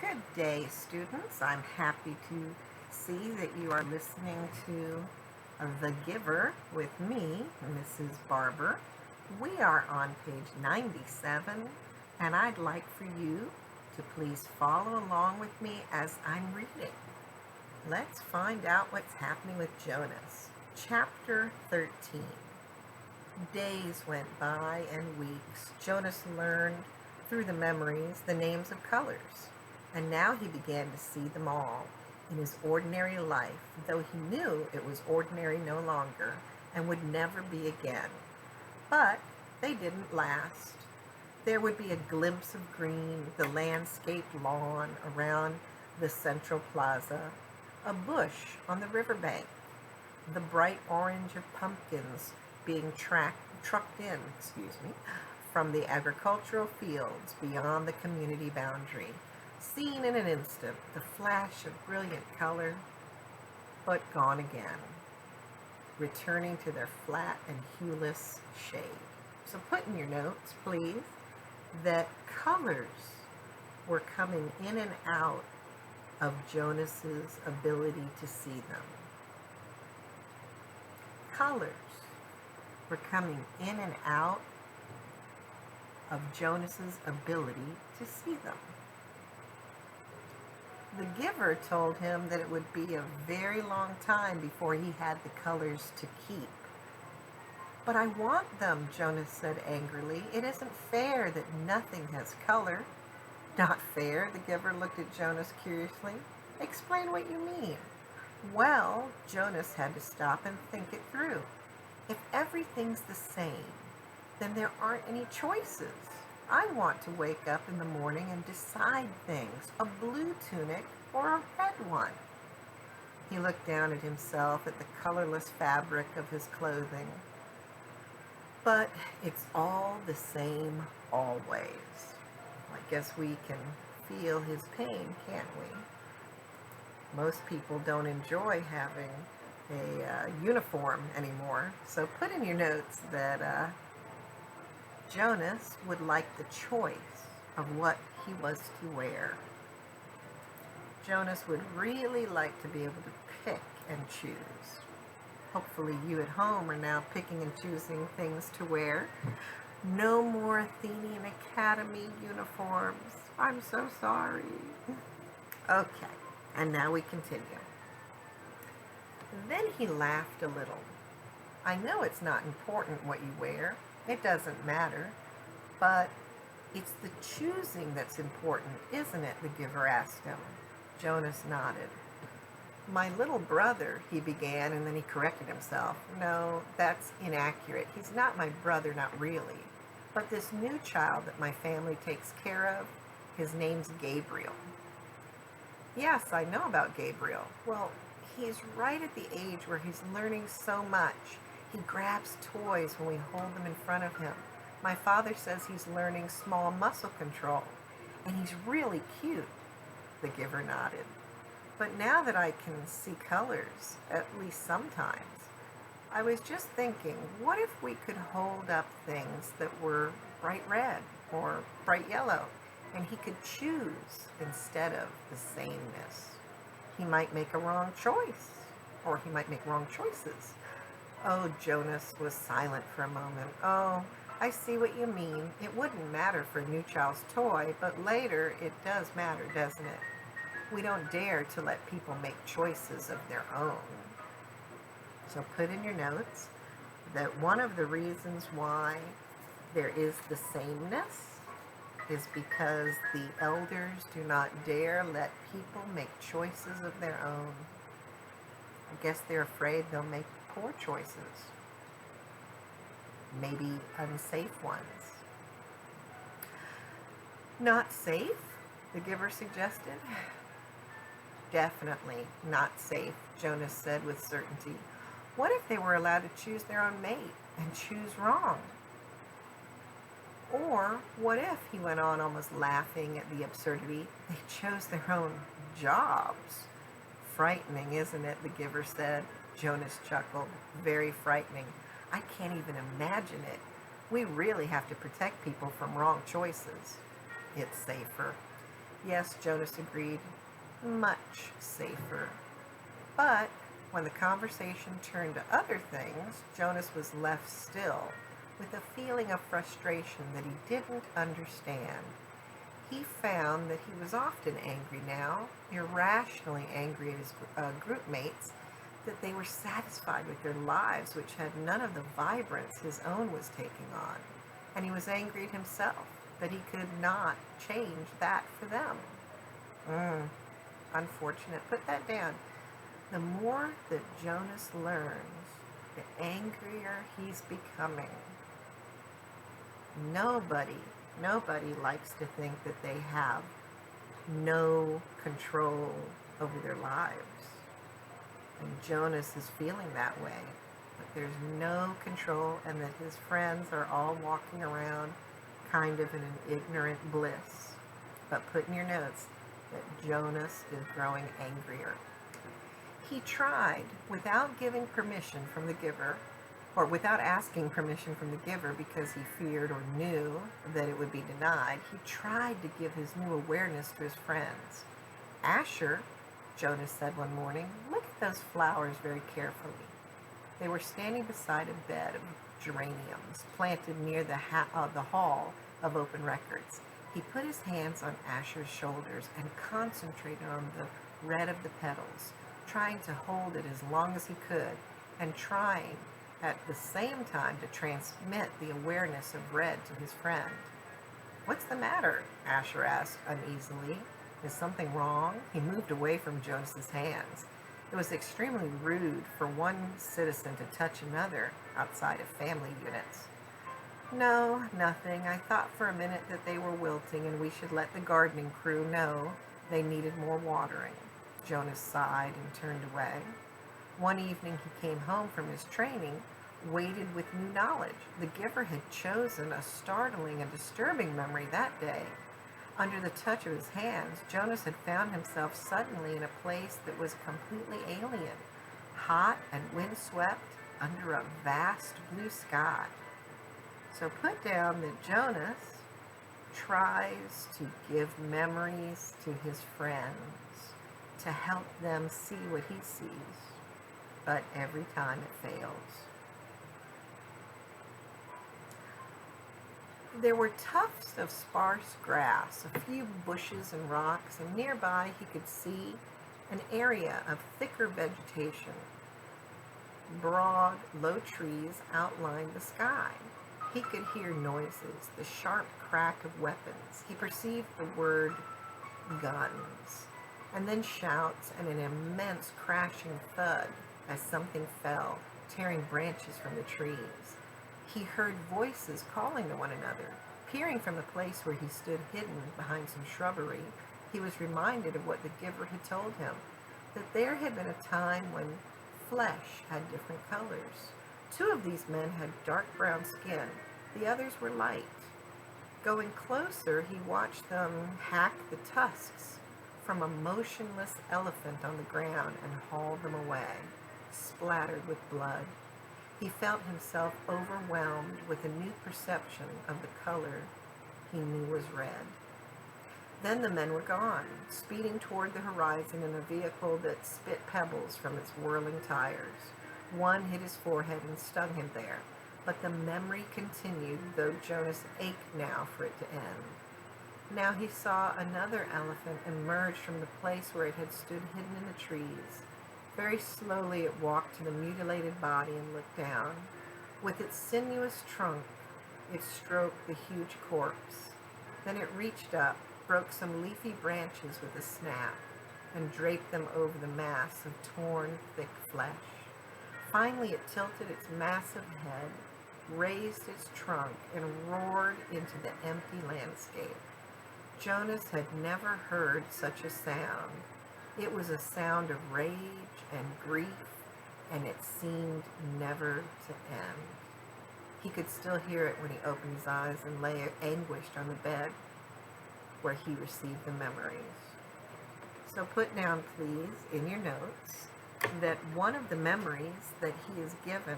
Good day, students. I'm happy to see that you are listening to The Giver with me, Mrs. Barber. We are on page 97, and I'd like for you to please follow along with me as I'm reading. Let's find out what's happening with Jonas. Chapter 13. Days went by and weeks. Jonas learned through the memories the names of colors, and now he began to see them all in his ordinary life, though he knew it was ordinary no longer and would never be again. But they didn't last. There would be a glimpse of green, the landscaped lawn around the central plaza, a bush on the riverbank, the bright orange of pumpkins being trucked in, from the agricultural fields beyond the community boundary, seen in an instant, the flash of brilliant color, but gone again, returning to their flat and hueless shade. So put in your notes, please, that colors were coming in and out of Jonas's ability to see them. Colors were coming in and out of Jonas's ability to see them. The giver told him that it would be a very long time before he had the colors to keep. But I want them, Jonas said angrily. It isn't fair that nothing has color. Not fair, the giver looked at Jonas curiously. Explain what you mean. Well, Jonas had to stop and think it through. If everything's the same, then there aren't any choices. I want to wake up in the morning and decide things, a blue tunic or a red one. He looked down at himself, at the colorless fabric of his clothing. But it's all the same always. I guess we can feel his pain, can't we? Most people don't enjoy having a uniform anymore. So put in your notes that Jonas would like the choice of what he was to wear. Jonas would really like to be able to pick and choose. Hopefully you at home are now picking and choosing things to wear. No more Athenian Academy uniforms. I'm so sorry. Okay, and now we continue. Then he laughed a little. I know it's not important what you wear. It doesn't matter. But it's the choosing that's important, isn't it? The giver asked him. Jonas nodded. My little brother, he began, and then he corrected himself. No, that's inaccurate. He's not my brother, not really. But this new child that my family takes care of, his name's Gabriel. Yes, I know about Gabriel. Well, he's right at the age where he's learning so much. He grabs toys when we hold them in front of him. My father says he's learning small muscle control, and he's really cute. The giver nodded. But now that I can see colors, at least sometimes, I was just thinking, what if we could hold up things that were bright red or bright yellow, and he could choose instead of the sameness? He might make a wrong choice, or he might make wrong choices. Oh, Jonas was silent for a moment. Oh, I see what you mean. It wouldn't matter for a new child's toy, but later it does matter, doesn't it? We don't dare to let people make choices of their own. So put in your notes that one of the reasons why there is the sameness is because the elders do not dare let people make choices of their own. I guess they're afraid they'll make poor choices, maybe unsafe ones. Not safe, the giver suggested. Definitely not safe, Jonas said with certainty. What if they were allowed to choose their own mate and choose wrong? Or what if, he went on, almost laughing at the absurdity, they chose their own jobs? Frightening, isn't it? The giver said. Jonas chuckled. Very frightening. I can't even imagine it. We really have to protect people from wrong choices. It's safer. Yes, Jonas agreed, much safer. But when the conversation turned to other things, Jonas was left still with a feeling of frustration that he didn't understand. He found that he was often angry now, irrationally angry at his group mates, that they were satisfied with their lives, which had none of the vibrance his own was taking on. And he was angry at himself that he could not change that for them. Unfortunate. Put that down. The more that Jonas learns, the angrier he's becoming. Nobody likes to think that they have no control over their lives. And Jonas is feeling that way, that there's no control and that his friends are all walking around kind of in an ignorant bliss. But put in your notes that Jonas is growing angrier. He tried, without giving permission from the giver, or without asking permission from the giver because he feared or knew that it would be denied, he tried to give his new awareness to his friends. Asher, Jonas said one morning, look at those flowers very carefully. They were standing beside a bed of geraniums planted near the hall of open records. He put his hands on Asher's shoulders and concentrated on the red of the petals, trying to hold it as long as he could, and trying at the same time to transmit the awareness of red to his friend. What's the matter? Asher asked uneasily. Is something wrong? He moved away from Jonas's hands. It was extremely rude for one citizen to touch another outside of family units. No, nothing. I thought for a minute that they were wilting and we should let the gardening crew know they needed more watering. Jonas sighed and turned away. One evening he came home from his training, weighted with new knowledge. The giver had chosen a startling and disturbing memory that day. Under the touch of his hands, Jonas had found himself suddenly in a place that was completely alien, hot and windswept under a vast blue sky. So put down that Jonas tries to give memories to his friends to help them see what he sees, but every time it fails. There were tufts of sparse grass, a few bushes and rocks, and nearby he could see an area of thicker vegetation. Broad, low trees outlined the sky. He could hear noises, the sharp crack of weapons. He perceived the word guns, and then shouts and an immense crashing thud as something fell, tearing branches from the trees. He heard voices calling to one another. Peering from the place where he stood hidden behind some shrubbery, he was reminded of what the giver had told him, that there had been a time when flesh had different colors. Two of these men had dark brown skin. The others were light. Going closer, he watched them hack the tusks from a motionless elephant on the ground and haul them away, splattered with blood. He felt himself overwhelmed with a new perception of the color he knew was red. Then the men were gone, speeding toward the horizon in a vehicle that spit pebbles from its whirling tires. One hit his forehead and stung him there, but the memory continued, though Jonas ached now for it to end. Now he saw another elephant emerge from the place where it had stood hidden in the trees. Very slowly it walked to the mutilated body and looked down. With its sinuous trunk, it stroked the huge corpse. Then it reached up, broke some leafy branches with a snap, and draped them over the mass of torn, thick flesh. Finally it tilted its massive head, raised its trunk, and roared into the empty landscape. Jonas had never heard such a sound. It was a sound of rage and grief, and it seemed never to end. He could still hear it when he opened his eyes and lay anguished on the bed where he received the memories. So put down, please, in your notes, that one of the memories that he is given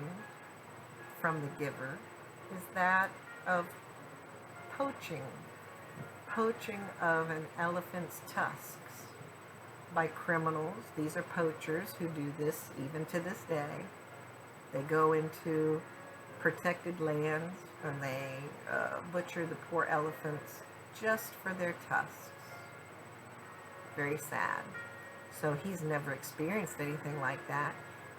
from the giver is that of poaching. poaching of an elephant's tusks by criminals. These are poachers who do this even to this day. They go into protected lands and they butcher the poor elephants just for their tusks. Very sad. So he's never experienced anything like that.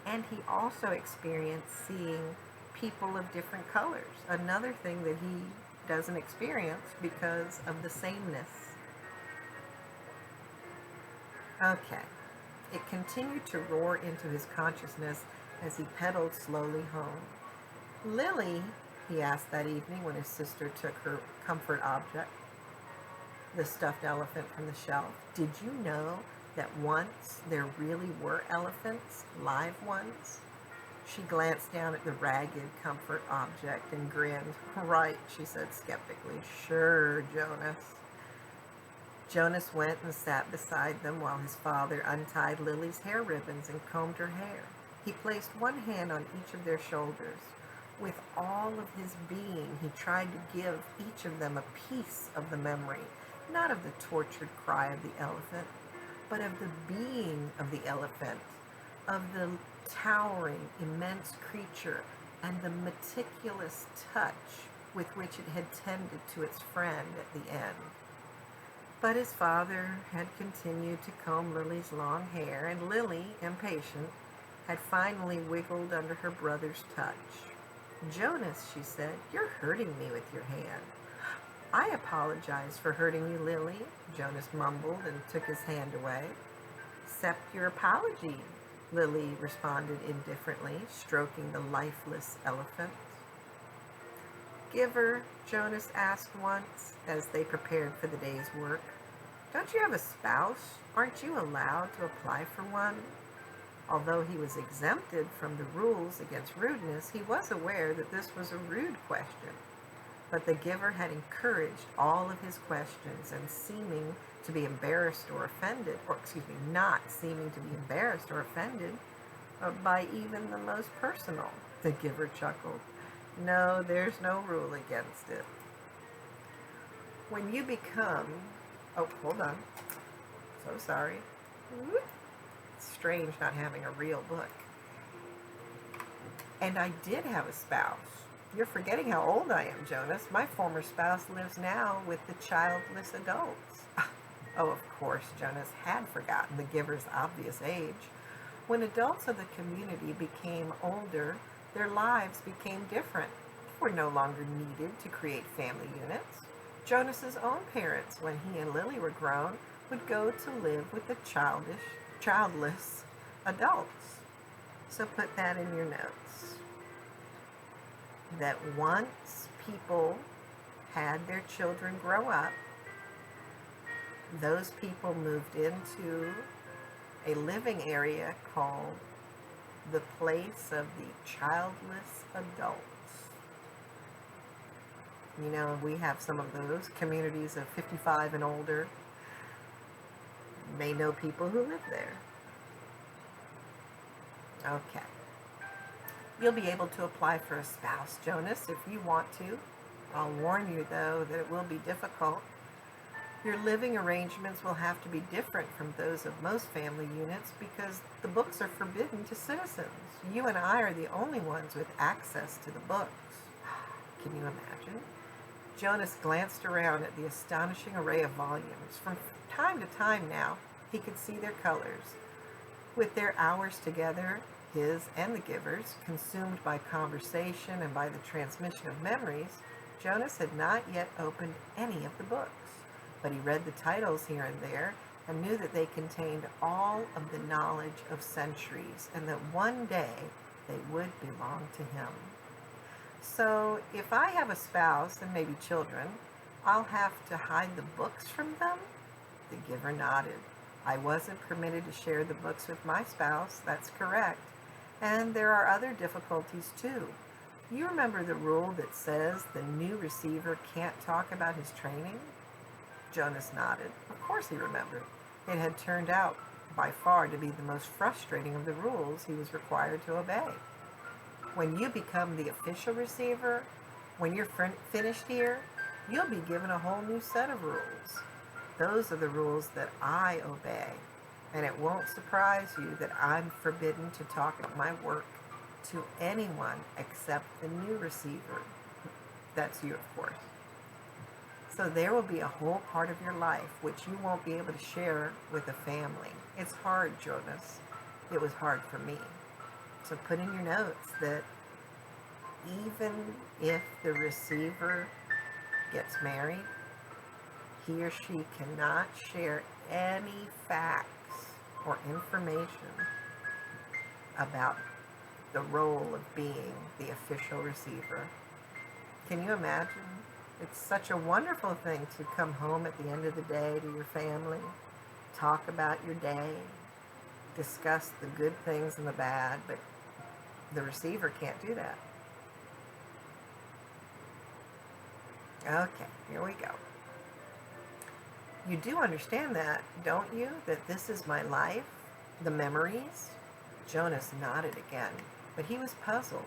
And he also experienced seeing people of different colors. Another thing that he doesn't experience because of the sameness. Okay. It continued to roar into his consciousness as he pedaled slowly home. Lily, he asked that evening when his sister took her comfort object, the stuffed elephant from the shelf, did you know that once there really were elephants, live ones? She glanced down at the ragged comfort object and grinned. Right, she said skeptically. Sure, Jonas. Jonas went and sat beside them while his father untied Lily's hair ribbons and combed her hair. He placed one hand on each of their shoulders. With all of his being, he tried to give each of them a piece of the memory, not of the tortured cry of the elephant, but of the being of the elephant, of the towering, immense creature, and the meticulous touch with which it had tended to its friend at the end. But his father had continued to comb Lily's long hair, and Lily, impatient, had finally wiggled under her brother's touch. Jonas, she said, you're hurting me with your hand. I apologize for hurting you, Lily, Jonas mumbled and took his hand away. Accept your apology, Lily responded indifferently, stroking the lifeless elephant. Giver, Jonas asked once, as they prepared for the day's work. Don't you have a spouse? Aren't you allowed to apply for one? Although he was exempted from the rules against rudeness, he was aware that this was a rude question. But the giver had encouraged all of his questions, and seeming to be embarrassed or offended, not seeming to be embarrassed or offended by even the most personal, the giver chuckled. No, there's no rule against it. When you become, oh, hold on, so sorry. It's strange not having a real book. And I did have a spouse. You're forgetting how old I am, Jonas. My former spouse lives now with the childless adults. Oh, of course, Jonas had forgotten the giver's obvious age. When adults of the community became older, their lives became different. They were no longer needed to create family units. Jonas's own parents, when he and Lily were grown, would go to live with the childless adults. So put that in your notes. That once people had their children grow up, those people moved into a living area called the place of the childless adults. You know, we have some of those communities of 55 and older. You may know people who live there. Okay. You'll be able to apply for a spouse, Jonas, if you want to. I'll warn you, though, that it will be difficult. Your living arrangements will have to be different from those of most family units because the books are forbidden to citizens. You and I are the only ones with access to the books. Can you imagine? Jonas glanced around at the astonishing array of volumes. From time to time now, he could see their colors. With their hours together, his and the giver's, consumed by conversation and by the transmission of memories, Jonas had not yet opened any of the books. But he read the titles here and there and knew that they contained all of the knowledge of centuries and that one day they would belong to him. So if I have a spouse and maybe children, I'll have to hide the books from them? The giver nodded. I wasn't permitted to share the books with my spouse, that's correct. And there are other difficulties too. You remember the rule that says the new receiver can't talk about his training? Jonas nodded. Of course he remembered. It had turned out by far to be the most frustrating of the rules he was required to obey. When you become the official receiver, when you're finished here, you'll be given a whole new set of rules. Those are the rules that I obey. And it won't surprise you that I'm forbidden to talk about my work to anyone except the new receiver. That's you, of course. So there will be a whole part of your life which you won't be able to share with a family. It's hard, Jonas. It was hard for me. So put in your notes that even if the receiver gets married, he or she cannot share any facts or information about the role of being the official receiver. Can you imagine? It's such a wonderful thing to come home at the end of the day to your family, talk about your day, discuss the good things and the bad, but the receiver can't do that. Okay, here we go. You do understand that, don't you? That this is my life, the memories? Jonas nodded again, but he was puzzled.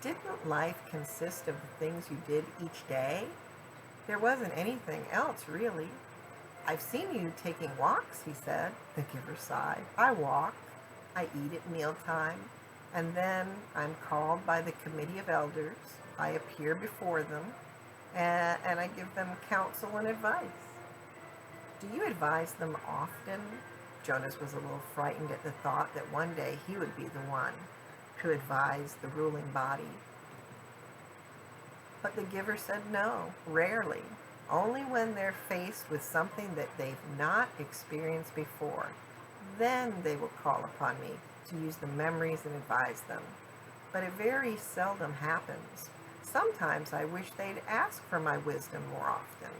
Didn't life consist of the things you did each day? There wasn't anything else, really. I've seen you taking walks, he said. The giver sighed. I walk, I eat at mealtime, and then I'm called by the committee of elders. I appear before them, and I give them counsel and advice. Do you advise them often? Jonas was a little frightened at the thought that one day he would be the one to advise the ruling body. But the giver said no, rarely. Only when they're faced with something that they've not experienced before. Then they will call upon me to use the memories and advise them. But it very seldom happens. Sometimes I wish they'd ask for my wisdom more often.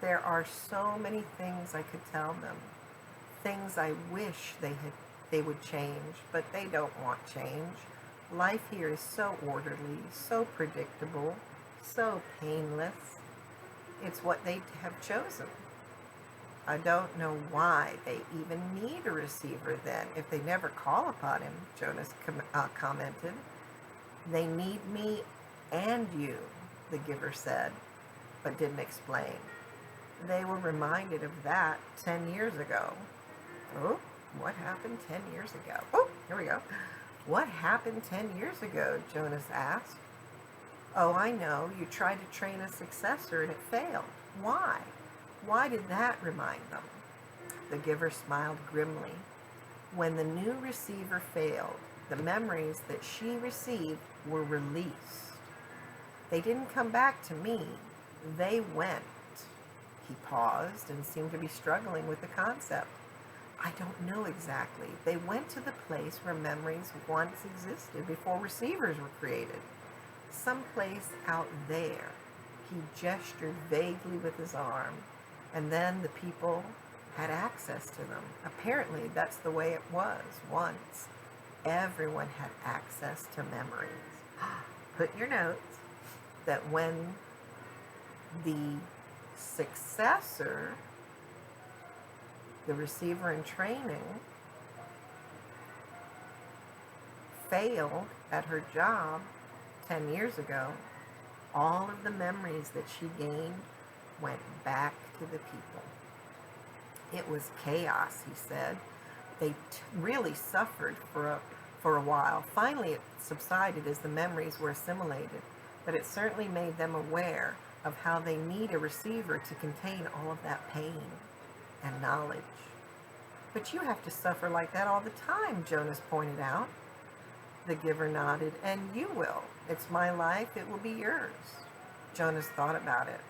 There are so many things I could tell them. Things I wish they would change, but they don't want change. Life here is so orderly, so predictable, so painless. It's what they have chosen. I don't know why they even need a receiver then, if they never call upon him, Jonas commented. They need me and you, the giver said, but didn't explain. They were reminded of that 10 years ago. Oh, what happened 10 years ago? Oh, here we go. What happened 10 years ago? Jonas asked. Oh, I know. You tried to train a successor and it failed. Why? Why did that remind them? The giver smiled grimly. When the new receiver failed, the memories that she received were released. They didn't come back to me. They went. He paused and seemed to be struggling with the concept. I don't know exactly. They went to the place where memories once existed before receivers were created. Someplace out there. He gestured vaguely with his arm, and then the people had access to them. Apparently, that's the way it was once. Everyone had access to memories. Put in your notes that when the successor, the receiver in training, failed at her job 10 years ago, all of the memories that she gained went back to the people. It was chaos, he said. They really suffered for a while. Finally, it subsided as the memories were assimilated, but it certainly made them aware of how they need a receiver to contain all of that pain and knowledge. But you have to suffer like that all the time, Jonas pointed out. The giver nodded. And you will. It's my life, it will be yours. Jonas thought about it,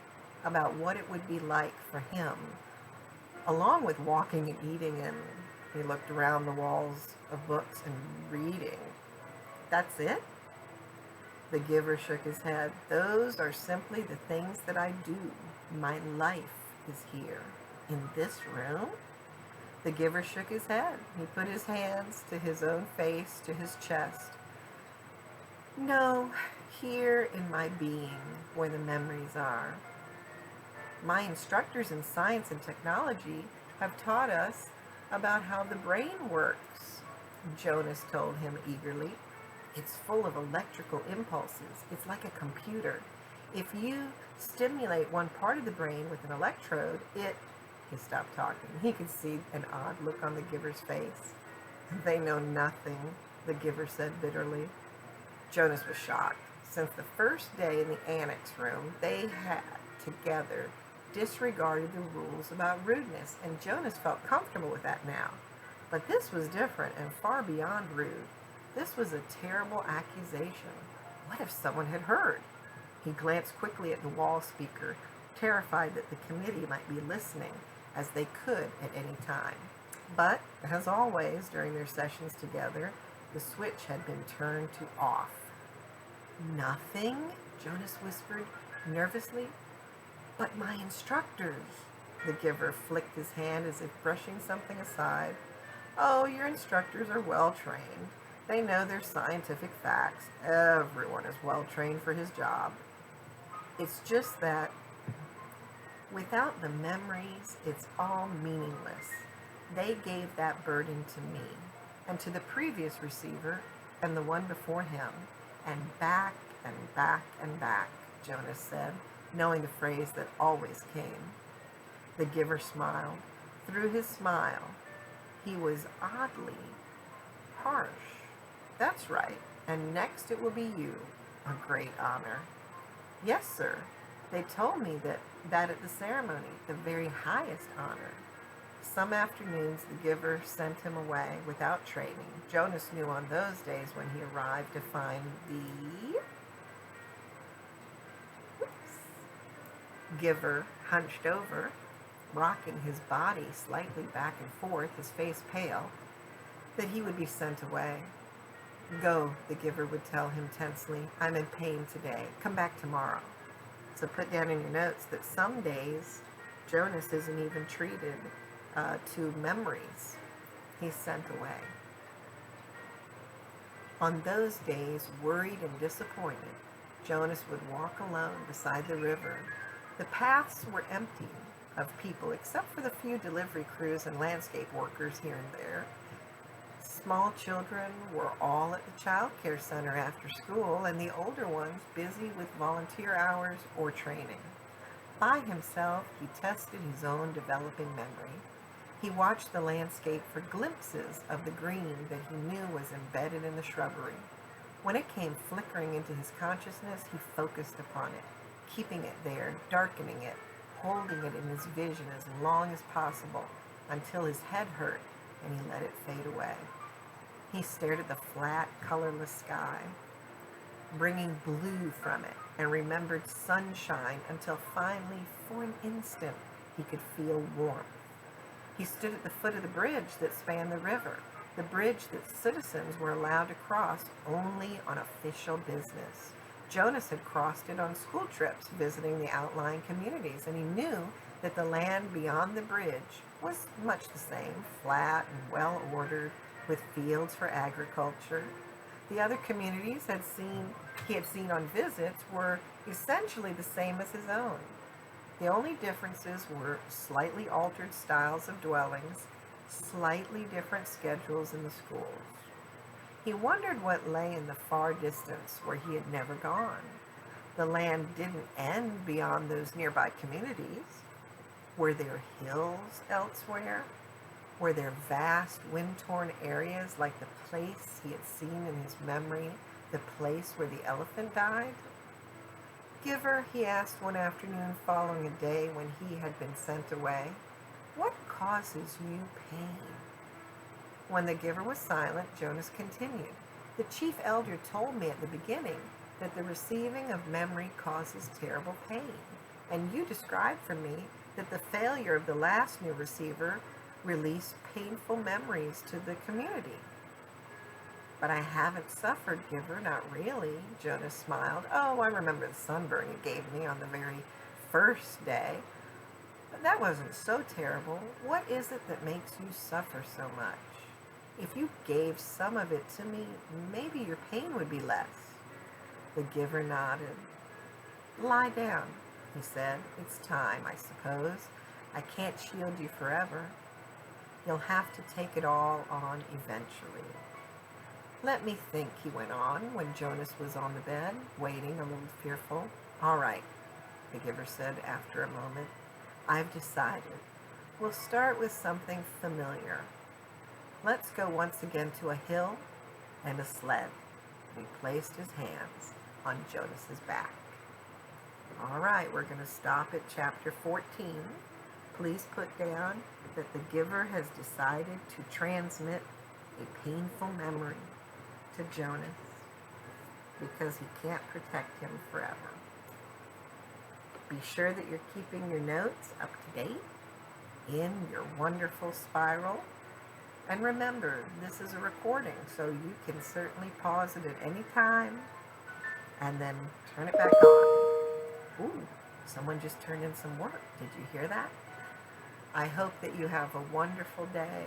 about what it would be like for him, along with walking and eating, and he looked around the walls of books and reading. That's it? The giver shook his head. Those are simply the things that I do. My life is here, in this room. The giver shook his head. He put his hands to his own face, to his chest. No, here in my being, where the memories are. My instructors in science and technology have taught us about how the brain works, Jonas told him eagerly. It's full of electrical impulses. It's like a computer. If you stimulate one part of the brain with an electrode, he stopped talking. He could see an odd look on the giver's face. They know nothing, the giver said bitterly. Jonas was shocked. Since the first day in the annex room, they had together disregarded the rules about rudeness, and Jonas felt comfortable with that now. But this was different and far beyond rude. This was a terrible accusation. What if someone had heard? He glanced quickly at the wall speaker, terrified that the committee might be listening, as they could at any time. But, as always during their sessions together, the switch had been turned to off. Nothing? Jonas whispered nervously. But my instructors. The giver flicked his hand as if brushing something aside. Oh, your instructors are well trained. They know their scientific facts. Everyone is well trained for his job. It's just that without the memories, it's all meaningless. They gave that burden to me and to the previous receiver and the one before him, and back and back and back, Jonas said, knowing the phrase that always came. The giver smiled. Through his smile, he was oddly harsh. That's right, and next it will be you. A great honor. Yes, sir. They told me that at the ceremony, the very highest honor. Some afternoons the giver sent him away without training. Jonas knew on those days when he arrived to find the giver hunched over, rocking his body slightly back and forth, his face pale, that he would be sent away. Go, the giver would tell him tensely. I'm in pain today. Come back tomorrow. So put down in your notes that some days Jonas isn't even treated to memories. He's sent away. On those days, worried and disappointed, Jonas would walk alone beside the river. The paths were empty of people except for the few delivery crews and landscape workers here and there. Small children were all at the child care center after school, and the older ones busy with volunteer hours or training. By himself, he tested his own developing memory. He watched the landscape for glimpses of the green that he knew was embedded in the shrubbery. When it came flickering into his consciousness, he focused upon it, keeping it there, darkening it, holding it in his vision as long as possible, until his head hurt and he let it fade away. He stared at the flat, colorless sky, bringing blue from it, and remembered sunshine until finally, for an instant, he could feel warmth. He stood at the foot of the bridge that spanned the river, the bridge that citizens were allowed to cross only on official business. Jonas had crossed it on school trips, visiting the outlying communities, and he knew that the land beyond the bridge was much the same, flat and well-ordered, with fields for agriculture. The other communities he had seen on visits were essentially the same as his own. The only differences were slightly altered styles of dwellings, slightly different schedules in the schools. He wondered what lay in the far distance where he had never gone. The land didn't end beyond those nearby communities. Were there hills elsewhere? Were there vast, wind-torn areas like the place he had seen in his memory, the place where the elephant died? Giver, he asked one afternoon following a day when he had been sent away, what causes you pain? When the giver was silent, Jonas continued. The chief elder told me at the beginning that the receiving of memory causes terrible pain, and you described for me that the failure of the last new receiver released painful memories to the community. But I haven't suffered, Giver, not really, Jonas smiled. Oh, I remember the sunburn you gave me on the very first day. But that wasn't so terrible. What is it that makes you suffer so much? If you gave some of it to me, maybe your pain would be less. The giver nodded. Lie down, he said. It's time, I suppose. I can't shield you forever. You'll have to take it all on eventually. Let me think, he went on, when Jonas was on the bed, waiting, a little fearful. All right. the giver said after a moment. I've decided. We'll start with something familiar. Let's go once again to a hill and a sled. He placed his hands on Jonas's back. All right, we're going to stop at chapter 14. Please put down that the giver has decided to transmit a painful memory to Jonas because he can't protect him forever. Be sure that you're keeping your notes up to date in your wonderful spiral. And remember, this is a recording, so you can certainly pause it at any time and then turn it back on. Ooh, someone just turned in some work. Did you hear that? I hope that you have a wonderful day.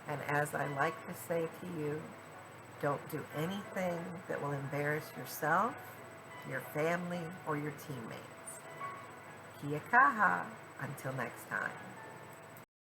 And as I like to say to you, don't do anything that will embarrass yourself, your family, or your teammates. Kia kaha. Until next time.